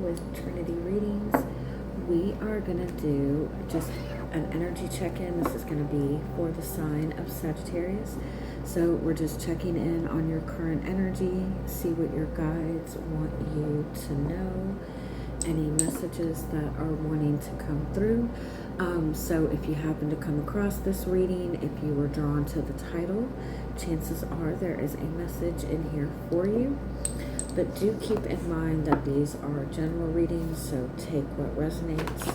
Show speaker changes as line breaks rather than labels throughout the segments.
with Trinity Readings. We are going to do just an energy check-in. This is going to be for the sign of Sagittarius. So we're just checking in on your current energy, see what your guides want you to know, any messages that are wanting to come through. So if you happen to come across this reading, if you were drawn to the title, chances are there is a message in here for you. But do keep in mind that these are general readings, so take what resonates,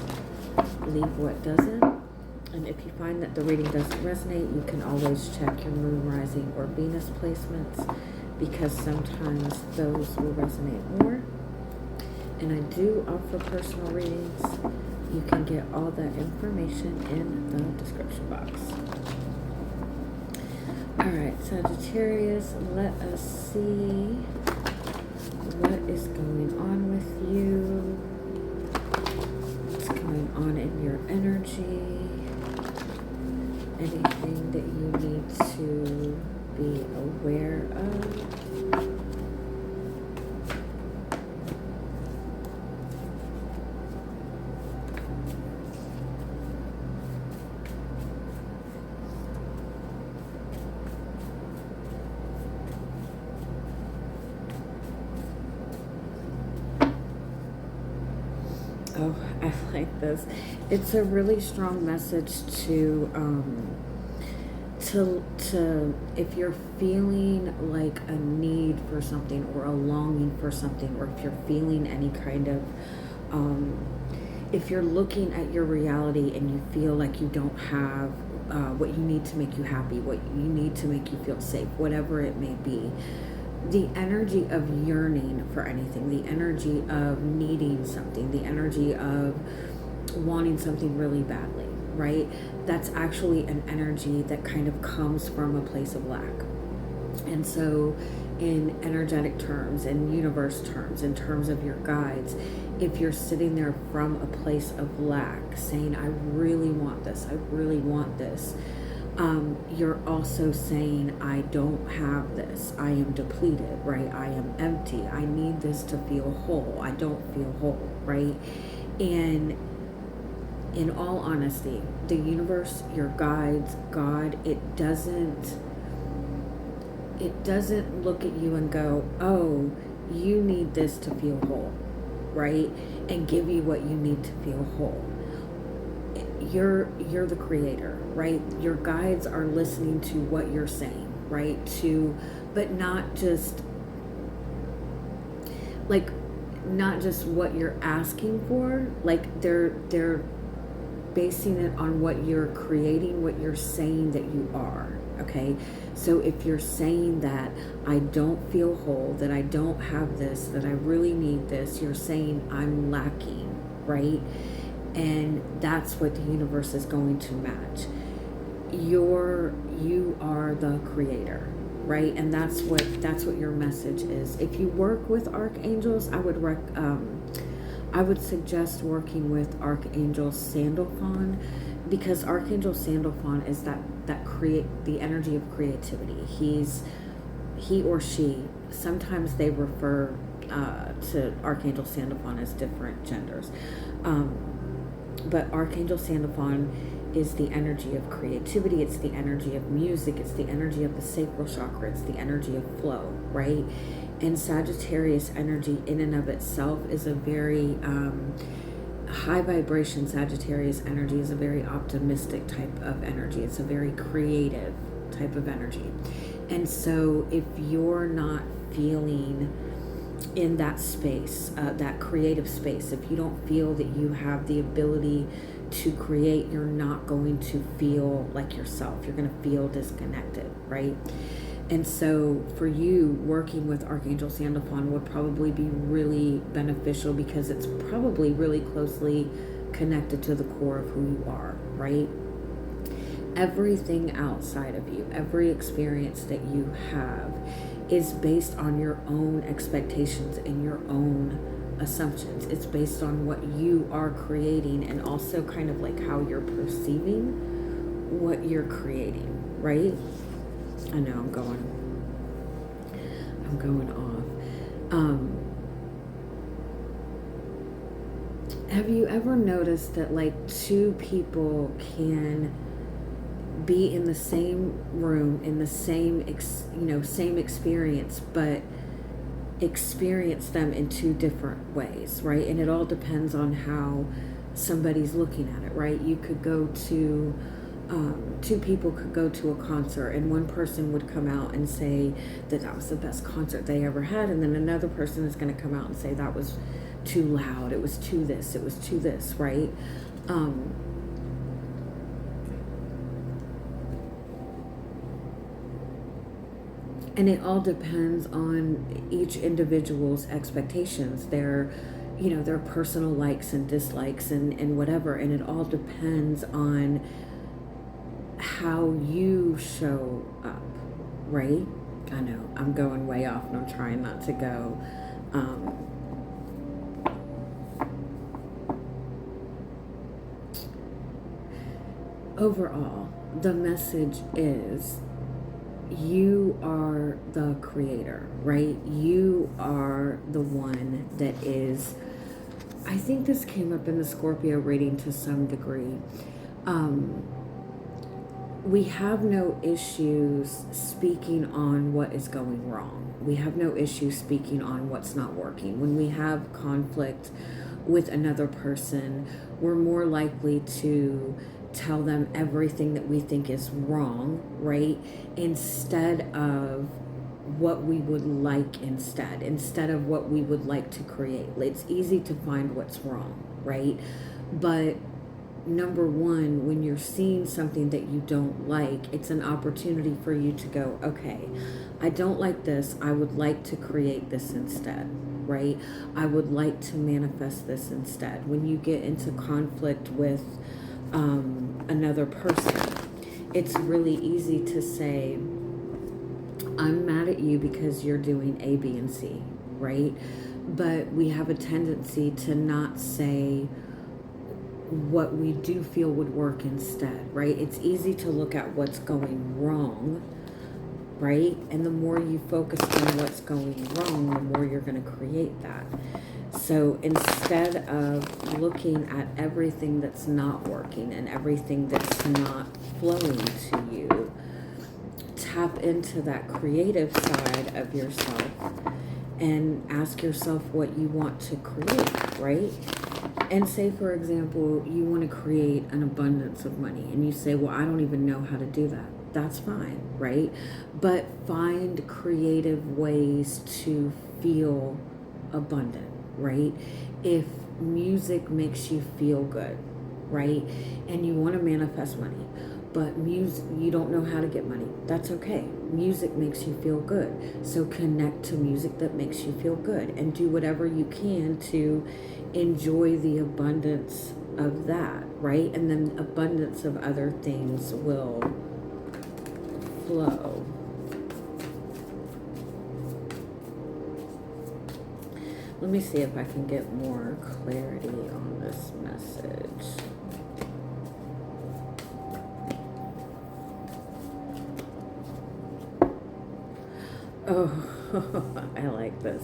leave what doesn't. And if you find that the reading doesn't resonate, you can always check your moon, rising, or Venus placements, because sometimes those will resonate more. And I do offer personal readings. You can get all that information in the description box. Alright, Sagittarius, let us see what is going on with you. What's going on in your energy? Anything that you need to be aware of? Oh, I like this. It's a really strong message to if you're feeling like a need for something or a longing for something, or if you're feeling any kind of if you're looking at your reality and you feel like you don't have what you need to make you happy, what you need to make you feel safe, whatever it may be, the energy of yearning for anything, the energy of needing something, the energy of wanting something really badly, right? That's actually an energy that kind of comes from a place of lack. And so in energetic terms, in universe terms, in terms of your guides, if you're sitting there from a place of lack, saying, I really want this, I really want this, you're also saying, I don't have this, I am depleted, right? I am empty, I need this to feel whole, I don't feel whole, right? And in all honesty, the universe, your guides, God, it doesn't look at you and go, oh, you need this to feel whole, right? And give you what you need to feel whole. You're the creator, right? Your guides are listening to what you're saying, right? But not just what you're asking for. Like they're basing it on what you're creating, what you're saying that you are. Okay, so if you're saying that I don't feel whole, that I don't have this, that I really need this, you're saying I'm lacking, right? And that's what the universe is going to match. You are the creator, right? And that's what your message is. If you work with archangels, I would suggest working with Archangel Sandalphon, because Archangel Sandalphon is that create the energy of creativity. He or she, sometimes they refer to Archangel Sandalphon as different genders. But Archangel Sandalphon is the energy of creativity. It's the energy of music. It's the energy of the sacral chakra. It's the energy of flow, right? And Sagittarius energy in and of itself is a very high vibration. Sagittarius energy is a very optimistic type of energy. It's a very creative type of energy. And so if you're not feeling in that space, that creative space, if you don't feel that you have the ability to create, you're not going to feel like yourself. You're going to feel disconnected, right? And so for you, working with Archangel Sandalphon would probably be really beneficial, because it's probably really closely connected to the core of who you are, right? Everything outside of you, every experience that you have is based on your own expectations and your own assumptions. It's based on what you are creating, and also kind of like how you're perceiving what you're creating, right? I know I'm going off. have you ever noticed that like two people can be in the same room, in the same same experience, but experience them in two different ways, right? And it all depends on how somebody's looking at it, right? You could go to two people could go to a concert, and one person would come out and say that that was the best concert they ever had, and then another person is going to come out and say that was too loud, it was too this, it was too this, right? And it all depends on each individual's expectations, their personal likes and dislikes and whatever, and it all depends on how you show up, right? I know I'm going way off and I'm trying not to go. Overall, the message is you are the creator, right? You are the one that is, I think this came up in the Scorpio reading to some degree. We have no issues speaking on what is going wrong. We have no issue speaking on what's not working. When we have conflict with another person, we're more likely to tell them everything that we think is wrong, right? Instead of what we would like instead of what we would like to create. It's easy to find what's wrong, right? But number one, when you're seeing something that you don't like, it's an opportunity for you to go, okay, I don't like this. I would like to create this instead, right? I would like to manifest this instead. When you get into conflict with another person, it's really easy to say, I'm mad at you because you're doing A, B, and C, right? But we have a tendency to not say what we do feel would work instead, right? It's easy to look at what's going wrong, right? And the more you focus on what's going wrong, the more you're going to create that. So instead of looking at everything that's not working and everything that's not flowing to you, tap into that creative side of yourself and ask yourself what you want to create, right? And say, for example, you want to create an abundance of money and you say, well, I don't even know how to do that. That's fine, right? But find creative ways to feel abundant, right? If music makes you feel good, right? And you want to manifest money, but music, you don't know how to get money. That's okay. Music makes you feel good. So connect to music that makes you feel good and do whatever you can to enjoy the abundance of that, right? And then abundance of other things will flow. Let me see if I can get more clarity on this message. Oh, I like this.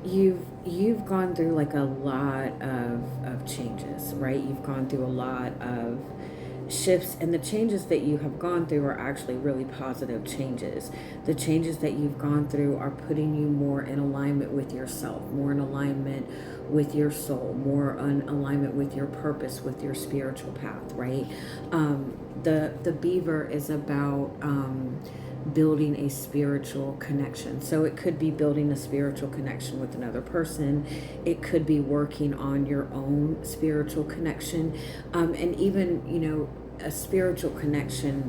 You've gone through like a lot of changes, right? You've gone through a lot of shifts, and the changes that you have gone through are actually really positive changes. The changes that you've gone through are putting you more in alignment with yourself, more in alignment with your soul, more in alignment with your purpose, with your spiritual path, right? The beaver is about building a spiritual connection. So it could be building a spiritual connection with another person. It could be working on your own spiritual connection. And even, a spiritual connection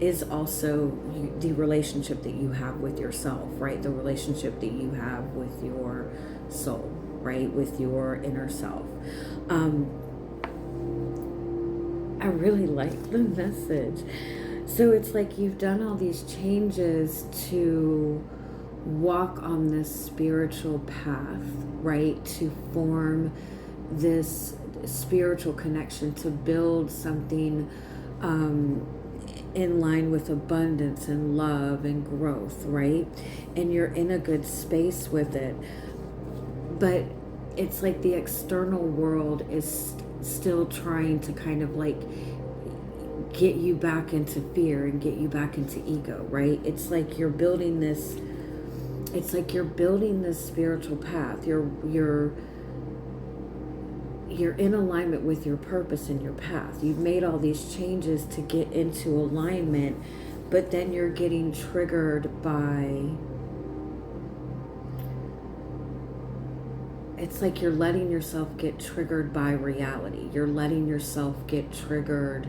is also the relationship that you have with yourself, right? The relationship that you have with your soul, right? With your inner self. I really like the message. So it's like you've done all these changes to walk on this spiritual path, right? To form this spiritual connection, to build something in line with abundance and love and growth, right? And you're in a good space with it. But it's like the external world is still trying to kind of like get you back into fear and get you back into ego, right? It's like you're building this spiritual path. You're in alignment with your purpose and your path. You've made all these changes to get into alignment, but then you're getting triggered by, it's like you're letting yourself get triggered by reality. You're letting yourself get triggered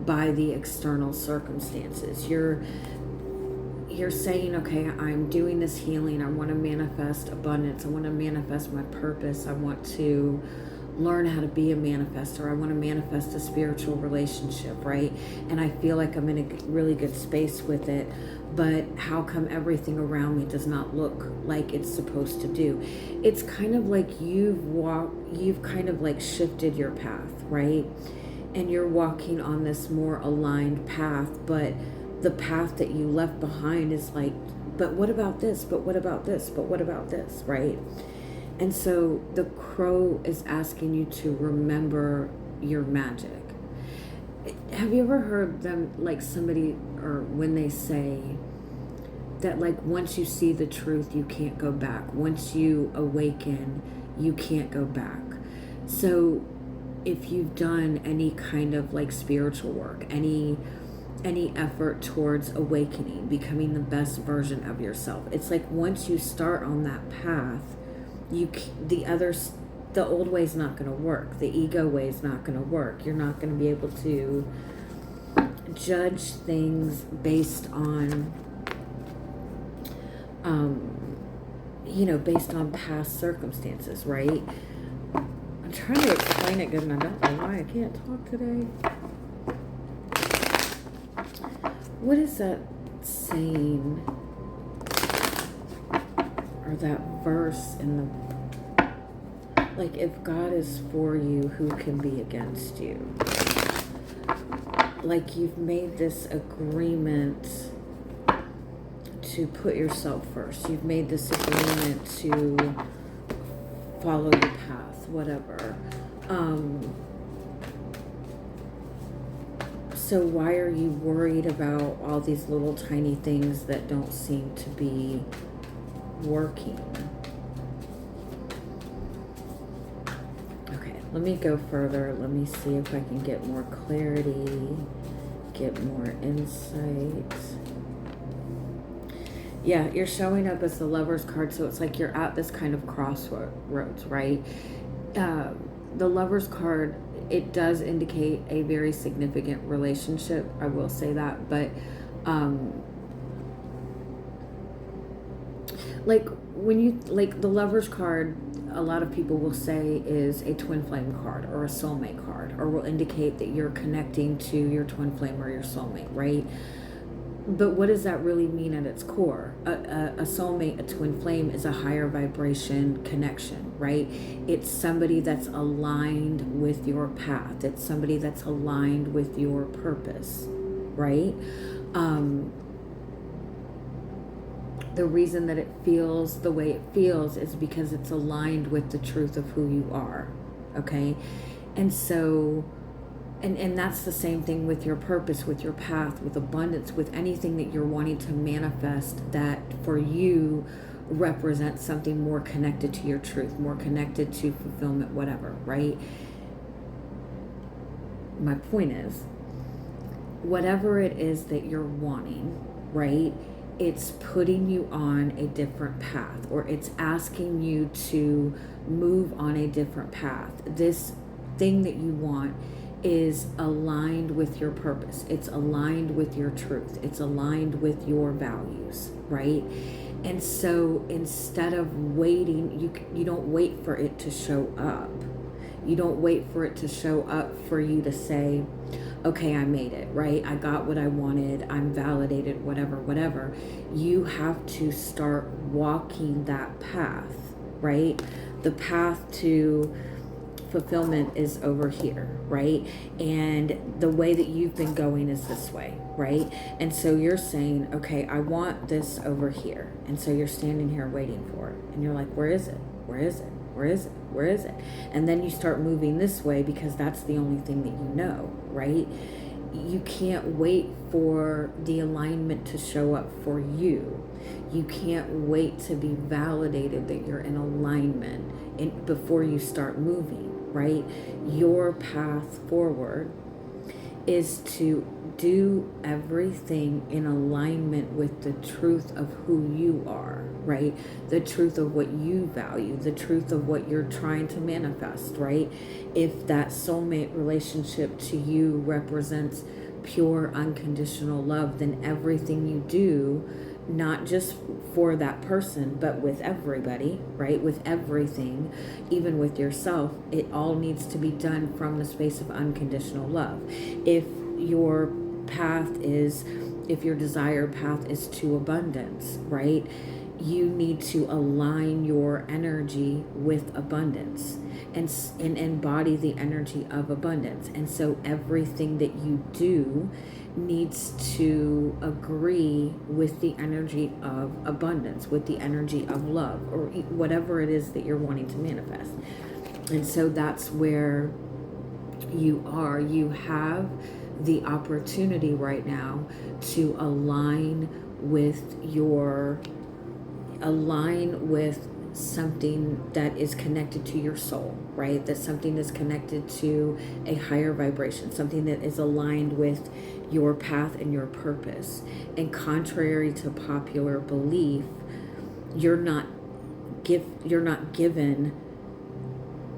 by the external circumstances. You're saying, okay, I'm doing this healing. I want to manifest abundance. I want to manifest my purpose. I want to learn how to be a manifestor. I want to manifest a spiritual relationship, right? And I feel like I'm in a really good space with it, but how come everything around me does not look like it's supposed to do? It's kind of like you've kind of like shifted your path, right? And you're walking on this more aligned path, but the path that you left behind is like, but what about this? But what about this? But what about this, right? And so the crow is asking you to remember your magic. Have you ever heard them, like somebody, or when they say that like once you see the truth, you can't go back. Once you awaken, you can't go back. So if you've done any kind of like spiritual work, any effort towards awakening, becoming the best version of yourself, it's like once you start on that path, the old way is not going to work. The ego way is not going to work. You're not going to be able to judge things based on, based on past circumstances, right? I'm trying to explain it good, and I don't know why I can't talk today. What is that saying, or that verse in the, like, if God is for you, who can be against you? Like, you've made this agreement to put yourself first. You've made this agreement to follow your path, whatever. So why are you worried about all these little tiny things that don't seem to be working? Okay, let me go further. Let me see if I can get more clarity, get more insight. Yeah, you're showing up as the Lover's card, so it's like you're at this kind of crossroads, right? The Lover's card, it does indicate a very significant relationship, I will say that, but like when you, like the Lover's card, a lot of people will say is a Twinflame card or a Soulmate card, or will indicate that you're connecting to your Twinflame or your Soulmate, right? But what does that really mean at its core? A soulmate, a twin flame, is a higher vibration connection, right? It's somebody that's aligned with your path. It's somebody that's aligned with your purpose, right? The reason that it feels the way it feels is because it's aligned with the truth of who you are, okay? And so... And that's the same thing with your purpose, with your path, with abundance, with anything that you're wanting to manifest that for you represents something more connected to your truth, more connected to fulfillment, whatever, right? My point is, whatever it is that you're wanting, right, it's putting you on a different path, or it's asking you to move on a different path. This thing that you want is aligned with your purpose. It's aligned with your truth. It's aligned with your values, right? And so instead of waiting, you don't wait for it to show up. You don't wait for it to show up for you to say, okay, I made it, right? I got what I wanted. I'm validated, whatever. You have to start walking that path, right? The path to fulfillment is over here, right? And the way that you've been going is this way, right? And so you're saying, okay, I want this over here. And so you're standing here waiting for it. And you're like, where is it? Where is it? Where is it? Where is it? And then you start moving this way because that's the only thing that you know, right? You can't wait for the alignment to show up for you. You can't wait to be validated that you're in alignment before you start moving, right? Your path forward is to do everything in alignment with the truth of who you are, right? The truth of what you value, the truth of what you're trying to manifest, right? If that soulmate relationship to you represents pure unconditional love, then everything you do, not just for that person, but with everybody, right? With everything, even with yourself, it all needs to be done from the space of unconditional love. If your desired path is to abundance, right? You need to align your energy with abundance and embody the energy of abundance. And so everything that you do needs to agree with the energy of abundance, with the energy of love, or whatever it is that you're wanting to manifest. And so that's where you are. You have the opportunity right now to align with something that is connected to your soul, right? That something is connected to a higher vibration, something that is aligned with your path and your purpose. And contrary to popular belief, you're not given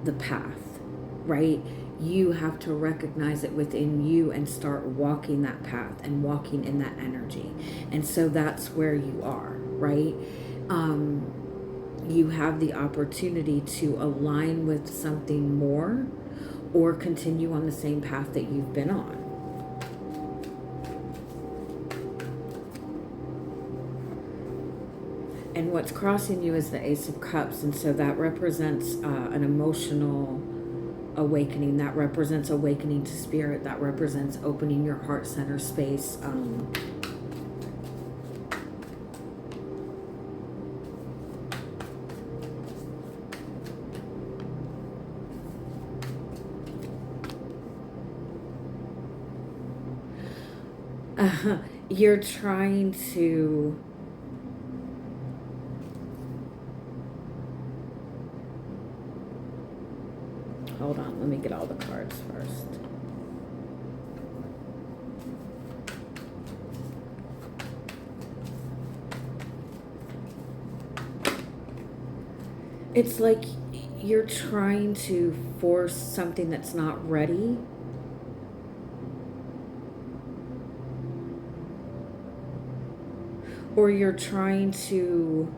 the path, right? You have to recognize it within you and start walking that path and walking in that energy. And so that's where you are, right? You have the opportunity to align with something more or continue on the same path that you've been on. And what's crossing you is the Ace of Cups. And so that represents an emotional awakening. That represents awakening to spirit. That represents opening your heart center space. You're trying to hold on, let me get all the cards first. It's like you're trying to force something that's not ready. Or you're trying to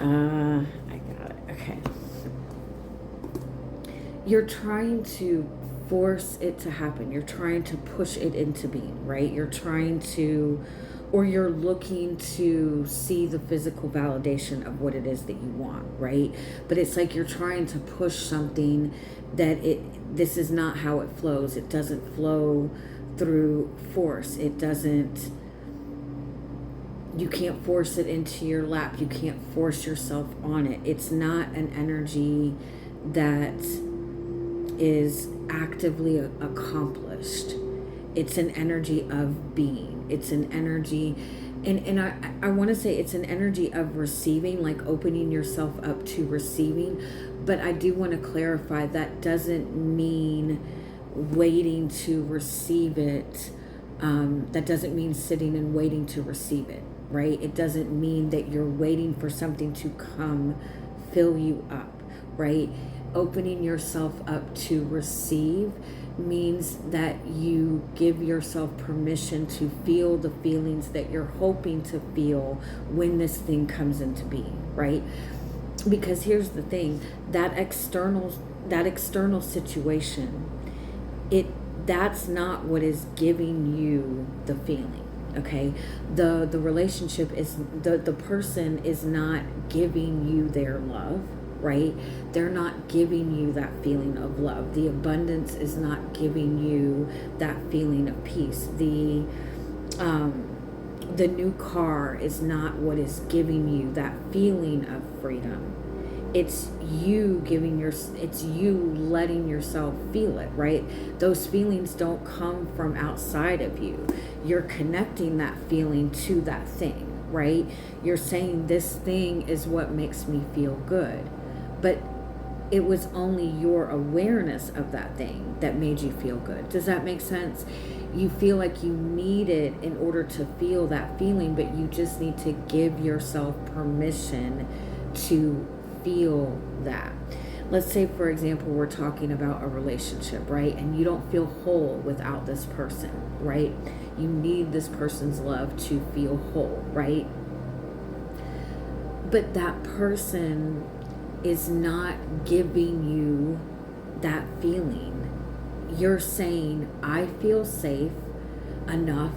I got it. Okay. You're trying to force it to happen. You're trying to push it into being, right? You're trying to, or you're looking to see the physical validation of what it is that you want, right? But it's like you're trying to push something that this is not how it flows. It doesn't flow through force. It doesn't, you can't force it into your lap. You can't force yourself on it. It's not an energy that is actively accomplished. It's an energy of being. It's an energy, and I want to say it's an energy of receiving, like opening yourself up to receiving. But I do want to clarify that doesn't mean waiting to receive it. That doesn't mean sitting and waiting to receive it, right? It doesn't mean that you're waiting for something to come fill you up, right? Opening yourself up to receive means that you give yourself permission to feel the feelings that you're hoping to feel when this thing comes into being, right? Because here's the thing, that external situation, that's not what is giving you the feeling. Okay, the relationship is, the person is not giving you their love, right? They're not giving you that feeling of love. The abundance is not giving you that feeling of peace. The new car is not what is giving you that feeling of freedom. It's you it's you letting yourself feel it, right? Those feelings don't come from outside of you. You're connecting that feeling to that thing, right? You're saying this thing is what makes me feel good. But it was only your awareness of that thing that made you feel good. Does that make sense? You feel like you need it in order to feel that feeling, but you just need to give yourself permission to feel that. Let's say, for example, we're talking about a relationship, right? And you don't feel whole without this person, right? You need this person's love to feel whole, right? But that person is not giving you that feeling. You're saying, I feel safe enough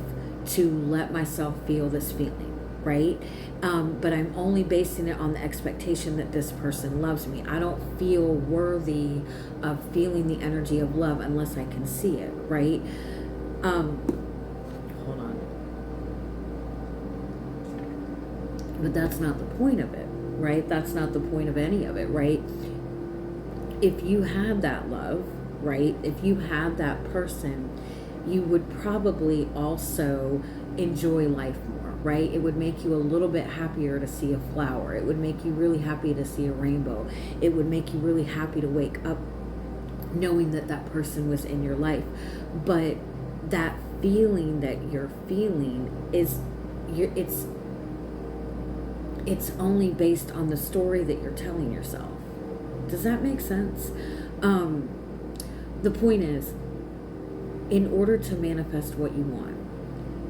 to let myself feel this feeling, right? But I'm only basing it on the expectation that this person loves me. I don't feel worthy of feeling the energy of love unless I can see it, right? Hold on. But that's not the point of it, right? That's not the point of any of it, right? If you had that love, right? If you had that person, you would probably also enjoy life more, right? It would make you a little bit happier to see a flower. It would make you really happy to see a rainbow. It would make you really happy to wake up knowing that that person was in your life. But that feeling that you're feeling it's only based on the story that you're telling yourself. Does that make sense? The point is, in order to manifest what you want,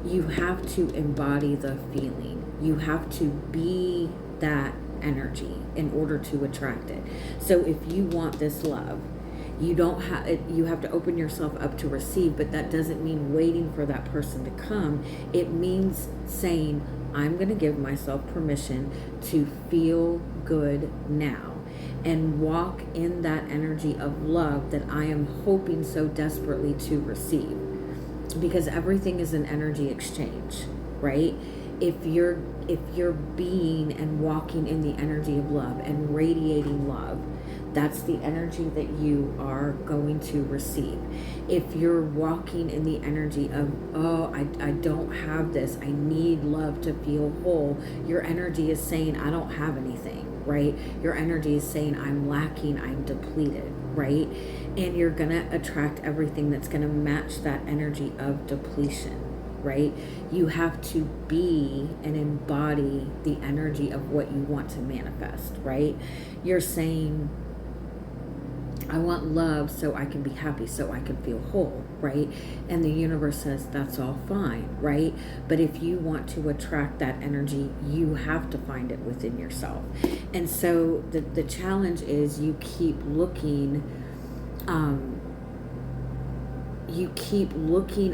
you have to embody the feeling. You have to be that energy in order to attract it. So if you want this love, you have to open yourself up to receive, but that doesn't mean waiting for that person to come. It means saying, I'm going to give myself permission to feel good now and walk in that energy of love that I am hoping so desperately to receive. Because everything is an energy exchange, right? If you're being and walking in the energy of love and radiating love, that's the energy that you are going to receive. If you're walking in the energy of, oh, I don't have this, I need love to feel whole, your energy is saying, I don't have anything, right? Your energy is saying, I'm lacking, I'm depleted, right? And you're going to attract everything that's going to match that energy of depletion, right? You have to be and embody the energy of what you want to manifest, right? You're saying, I want love so I can be happy, so I can feel whole, right? And the universe says that's all fine, right? But if you want to attract that energy, you have to find it within yourself. And so the challenge is you keep looking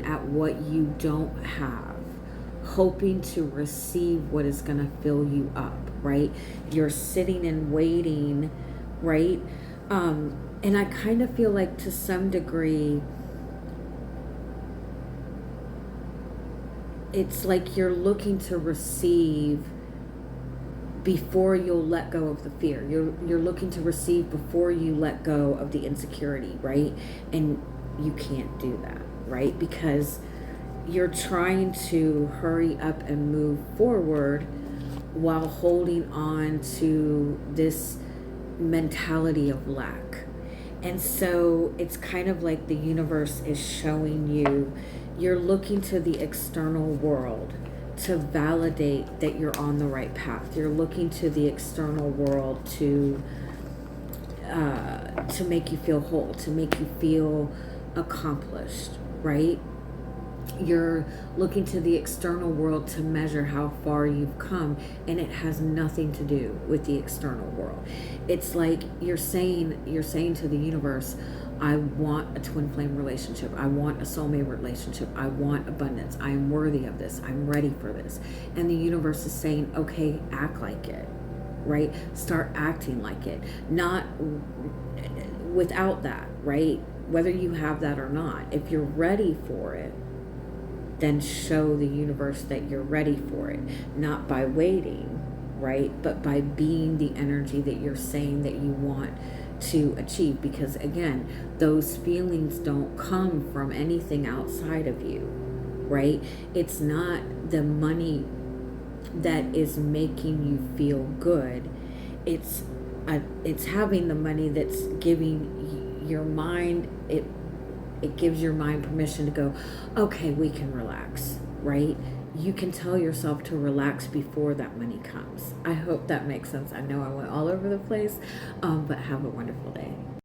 at what you don't have, hoping to receive what is going to fill you up, right? You're sitting and waiting, right? And I kind of feel like to some degree, it's like you're looking to receive before you'll let go of the fear. You're looking to receive before you let go of the insecurity, right? And you can't do that, right? Because you're trying to hurry up and move forward while holding on to this mentality of lack. And so it's kind of like the universe is showing you, you're looking to the external world to validate that you're on the right path. You're looking to the external world to make you feel whole, to make you feel accomplished, right? You're looking to the external world to measure how far you've come, and it has nothing to do with the external world. It's like you're saying to the universe, I want a twin flame relationship. I want a soulmate relationship. I want abundance. I am worthy of this. I'm ready for this. And the universe is saying, okay, act like it, right? Start acting like it. Not without that, right? Whether you have that or not, if you're ready for it, then show the universe that you're ready for it. Not by waiting, right? But by being the energy that you're saying that you want to achieve. Because again, those feelings don't come from anything outside of you, right? It's not the money that is making you feel good. It's having the money that's giving your mind, it gives your mind permission to go, okay, we can relax, right? You can tell yourself to relax before that money comes. I hope that makes sense. I know I went all over the place, but have a wonderful day.